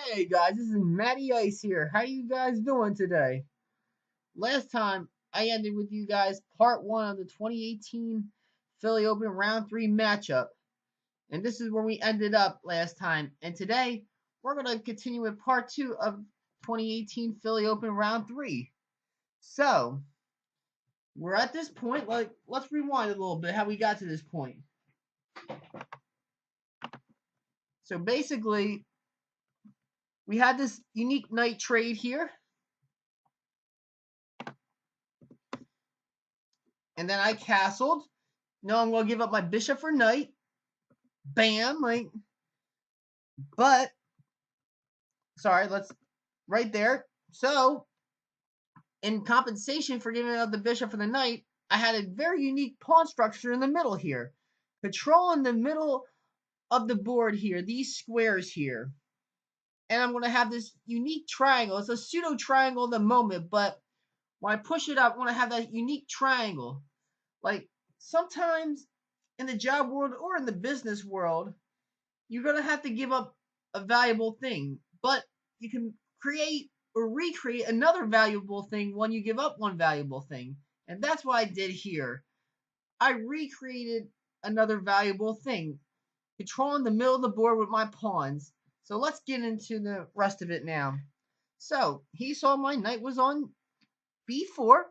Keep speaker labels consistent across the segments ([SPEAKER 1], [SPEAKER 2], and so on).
[SPEAKER 1] Hey guys, this is Matty Ice here. How you guys doing today? Last time I ended with you guys part one of the 2018 Philly Open Round 3 matchup. And this is where we ended up last time. And today we're going to continue with part two of 2018 Philly Open Round 3. So we're at this point. Let's rewind a little bit how we got to this point. So basically, we had this unique knight trade here. And then I castled. No, I'm going to give up my bishop for knight. Bam. Sorry, right there. So, in compensation for giving up the bishop for the knight, I had a very unique pawn structure in the middle here. Controlling the middle of the board here, these squares here. And I'm going to have this unique triangle. It's a pseudo triangle at the moment, but when I push it up, I want to have that unique triangle. Like, sometimes in the job world or in the business world, you're going to have to give up a valuable thing, but you can create or recreate another valuable thing when you give up one valuable thing. And that's what I did here. I recreated another valuable thing, controlling the middle of the board with my pawns. So let's get into the rest of it now. So he saw my knight was on b4.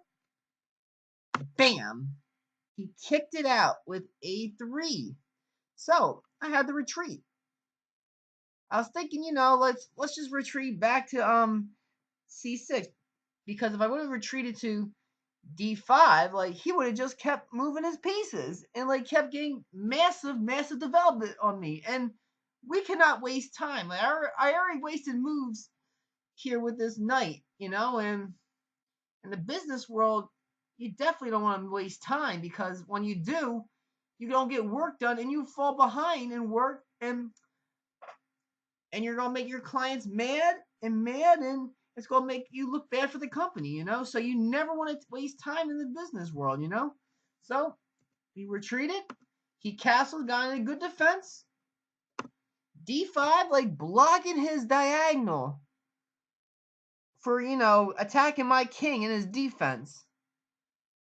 [SPEAKER 1] Bam. He kicked it out with a3. So I had to retreat. I was thinking, let's just retreat back to c6, because if I would have retreated to d5, he would have just kept moving his pieces and kept getting massive development on me, and we cannot waste time. I already wasted moves here with this knight, and in the business world, you definitely don't want to waste time, because when you do, you don't get work done and you fall behind in work, and you're going to make your clients mad, and it's going to make you look bad for the company, So you never want to waste time in the business world, So he retreated. He castled, got in a good defense. D5, blocking his diagonal for, attacking my king in his defense.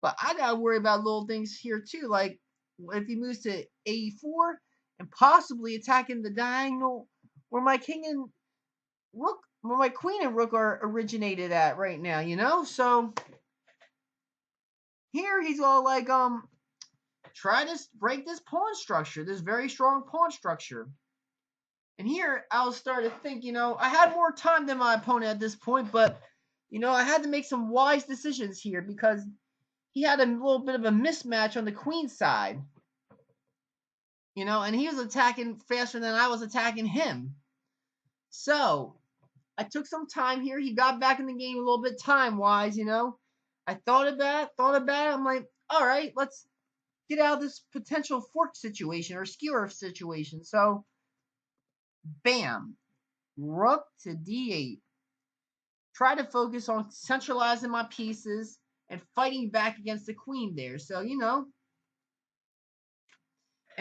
[SPEAKER 1] But I got to worry about little things here, too. Like, if he moves to A4 and possibly attacking the diagonal where my king and rook, where my queen and rook are originated at right now, So here he's all try to break this pawn structure, this very strong pawn structure. And here I was starting to think, I had more time than my opponent at this point, but I had to make some wise decisions here, because he had a little bit of a mismatch on the queen side. And he was attacking faster than I was attacking him. So I took some time here. He got back in the game a little bit time-wise, I thought about it. I'm like, all right, let's get out of this potential fork situation or skewer situation. So, bam, rook to d8. Try to focus on centralizing my pieces and fighting back against the queen there. So, and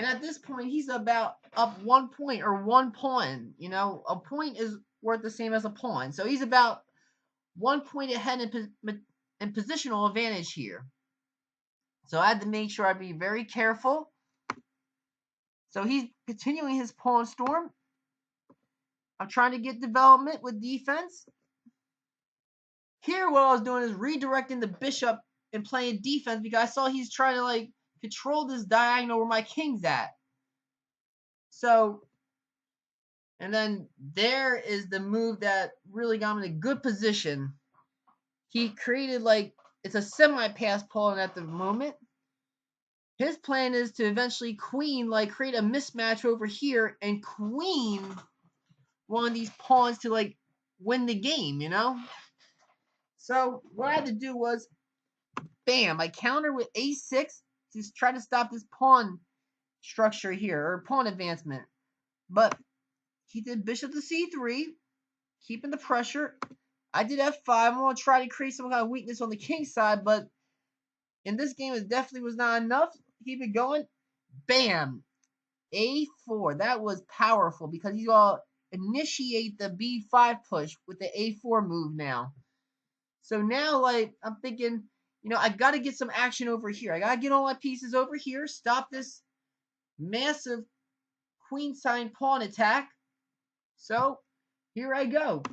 [SPEAKER 1] at this point, he's about up 1 point or 1 pawn. A point is worth the same as a pawn. So he's about 1 point ahead in positional advantage here. So I had to make sure I'd be very careful. So he's continuing his pawn storm. I'm trying to get development with defense. Here, what I was doing is redirecting the bishop and playing defense, because I saw he's trying to control this diagonal where my king's at. So, and then there is the move that really got me in a good position. He created it's a semi-pass pawn at the moment. His plan is to eventually queen, create a mismatch over here and queen one of these pawns to win the game, So what I had to do was, bam, I counter with a6 to try to stop this pawn structure here, or pawn advancement. But he did bishop to c3, keeping the pressure. I did f5. I'm going to try to create some kind of weakness on the king side, but in this game, it definitely was not enough. Keep it going. Bam. A4. That was powerful, because he's all initiate the b5 push with the a4 move now. So now, like, I'm thinking, I got to get some action over here. I got to get all my pieces over here, stop this massive queen sign pawn attack. So here I go.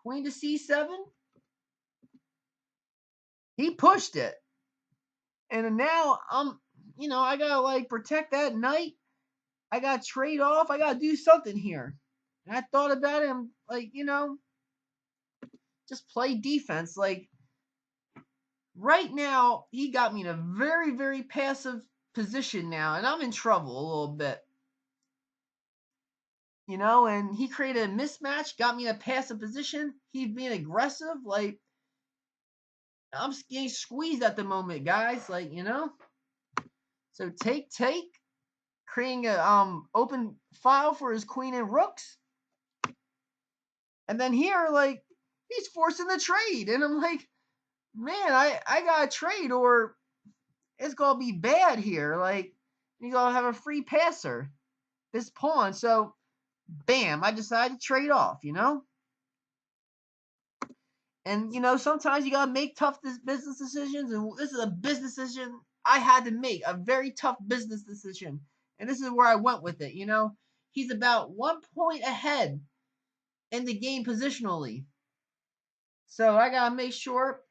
[SPEAKER 1] Queen to c7. He pushed it. And now I got to, like, protect that knight. I got to trade off. I got to do something here. And I thought about it. I'm like, just play defense. Like, right now, he got me in a very, very passive position now, and I'm in trouble a little bit. And he created a mismatch, got me in a passive position. He's being aggressive. Like, I'm getting squeezed at the moment, guys. Like, So take, creating a open file for his queen and rooks. And then here, like, he's forcing the trade. And I'm like, man, I gotta trade or it's gonna be bad here. Like, he's gonna have a free passer, this pawn. So, bam, I decided to trade off, And, sometimes you gotta make tough business decisions. And this is a business decision I had to make, a very tough business decision. And this is where I went with it, He's about 1 point ahead in the game positionally. So I gotta make sure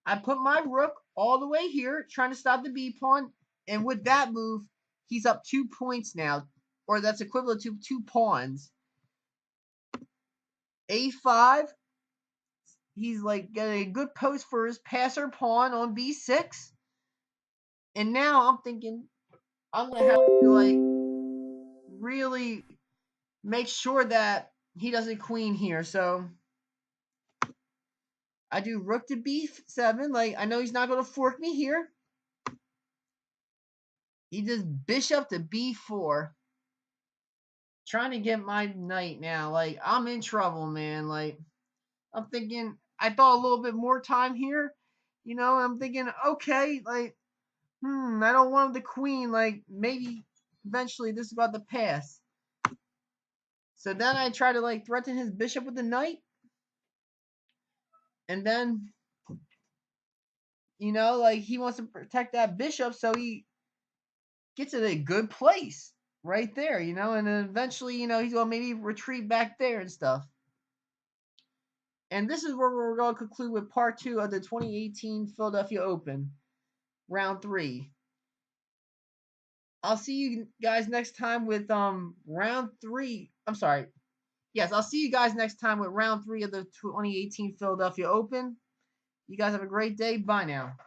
[SPEAKER 1] I put my rook all the way here, trying to stop the b pawn. And with that move, he's up 2 points now, or that's equivalent to 2 pawns. a5. He's like getting a good post for his passer pawn on b6. And now I'm thinking I'm gonna have to, like, really make sure that he doesn't queen here. So I do rook to b7. Like, I know he's not gonna fork me here. He does bishop to b4. Trying to get my knight now. Like, I'm in trouble, man. Like, I'm thinking I thought a little bit more time here. I'm thinking, okay, like, I don't want the queen. Like, maybe eventually this is about to pass. So then I try to, like, threaten his bishop with the knight. And then, like, he wants to protect that bishop, so he gets in a good place right there, and then eventually, he's going to maybe retreat back there and stuff. And this is where we're going to conclude with part 2 of the 2018 Philadelphia Open, round 3. I'll see you guys next time with round 3. I'm sorry. Yes, I'll see you guys next time with round 3 of the 2018 Philadelphia Open. You guys have a great day. Bye now.